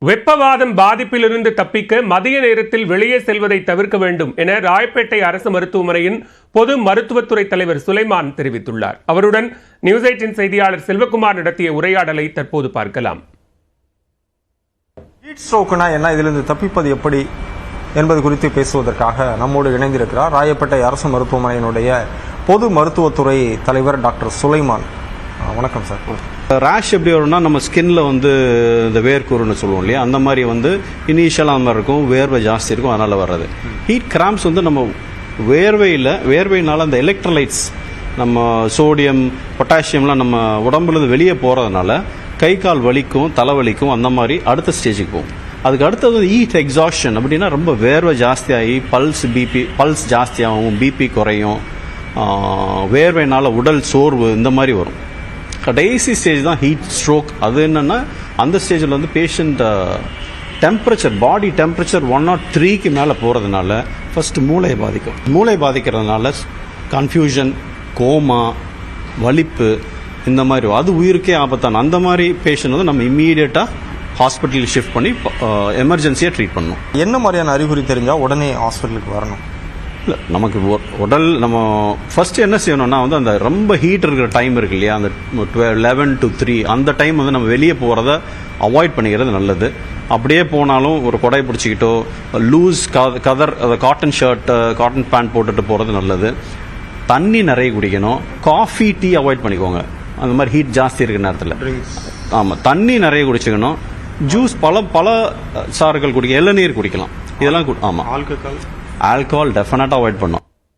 வெப்பவாதம் பாதிப்பிலிருந்து தப்பிக்க மதிய நேரத்தில் வெளியே செல்வதை தவிர்க்க வேண்டும் என ராயப்பேட்டை அரசு மருத்துவமனையின் பொது மருத்துவத்துறை தலைவர் சுலைமான் தெரிவித்துள்ளார். அவருடன் நியூஸ் 18 செய்தியாளர் செல்வகுமார் நடத்திய உரையாடலை தற்போது பார்க்கலாம். ஹீட் ஸ்ட்ரோக்னா என்ன, இதிலிருந்து தப்பிப்பது எப்படி என்பது குறித்து பேசுவதற்காக நம்மோடு இணைந்திருக்கிறார் ராயப்பேட்டை அரசு மருத்துவமனையினுடைய பொது மருத்துவத்துறை தலைவர் டாக்டர் சுலைமான். வணக்கம் சார். ரேஷ் எப்படி வரும்னா, நம்ம ஸ்கின்ல இந்த வேர்க்கூறுன்னு சொல்லுவோம் இல்லையா, அந்த மாதிரி இனிஷியலாக மாதிரி இருக்கும், வேர்வை ஜாஸ்தி இருக்கும், அதனால் வர்றது. ஹீட் கிராம்ப்ஸ் நம்ம வேர்வையினால அந்த எலக்ட்ரோலைட்ஸ், நம்ம சோடியம் பொட்டாசியம்லாம் நம்ம உடம்புலேருந்து வெளியே போகிறதுனால கை கால் வலிக்கும், தலைவலிக்கும், அந்த மாதிரி அடுத்த ஸ்டேஜுக்கு போகும். அதுக்கு அடுத்தது ஹீட் எக்ஸாஷன் அப்படின்னா ரொம்ப வேர்வை ஜாஸ்தியாகி பல்ஸ் ஜாஸ்தியாகும், பிபி குறையும், வேர்வையினால் உடல் சோர்வு இந்த மாதிரி வரும். கடைசி ஸ்டேஜ் தான் ஹீட் ஸ்ட்ரோக். அது என்னன்னா, அந்த ஸ்டேஜில் பேஷண்ட் டெம்பரேச்சர், பாடி டெம்பரேச்சர் 103க்கு மேலே போகிறதுனால ஃபர்ஸ்ட் மூளையை பாதிக்கும். மூளை பாதிக்கிறதுனால கன்ஃபியூஷன், கோமா, வலிப்பு இந்த மாதிரி, அது உயிருக்கே ஆபத்தான அந்த மாதிரி பேஷண்ட் நம்ம இம்மீடியட்டாக ஹாஸ்பிட்டலுக்கு ஷிஃப்ட் பண்ணி எமர்ஜென்சியாக ட்ரீட் பண்ணணும். என்ன மாதிரியான அறிகுறி தெரிஞ்சால் உடனே ஹாஸ்பிட்டலுக்கு வரணும்? இல்லை, நமக்கு உடல் நம்ம ஃபர்ஸ்ட் என்ன செய்யணும்னா, அந்த ரொம்ப ஹீட் இருக்கிற டைம் இருக்கு இல்லையா, அந்த 11 to 3 அந்த டைம் நம்ம வெளியே போகிறத அவாய்ட் பண்ணிக்கிறது நல்லது. அப்படியே போனாலும் ஒரு கொடை பிடிச்சிக்கிட்டோ, loose cotton shirt, cotton pant போட்டுட்டு போகிறது நல்லது. தண்ணி நிறைய குடிக்கணும். காஃபி, டீ அவாய்ட் பண்ணிக்கோங்க அந்த மாதிரி ஹீட் ஜாஸ்தி இருக்கிற நேரத்தில். ஆமாம், தண்ணி நிறைய குடிச்சிக்கணும். ஜூஸ், பல சாறுகள் குடிக்க, இளநீர் குடிக்கலாம், இதெல்லாம். ஆமாம், ஆல்கஹால் டெஃபினட்டாக அவாய்ட் பண்ணும்.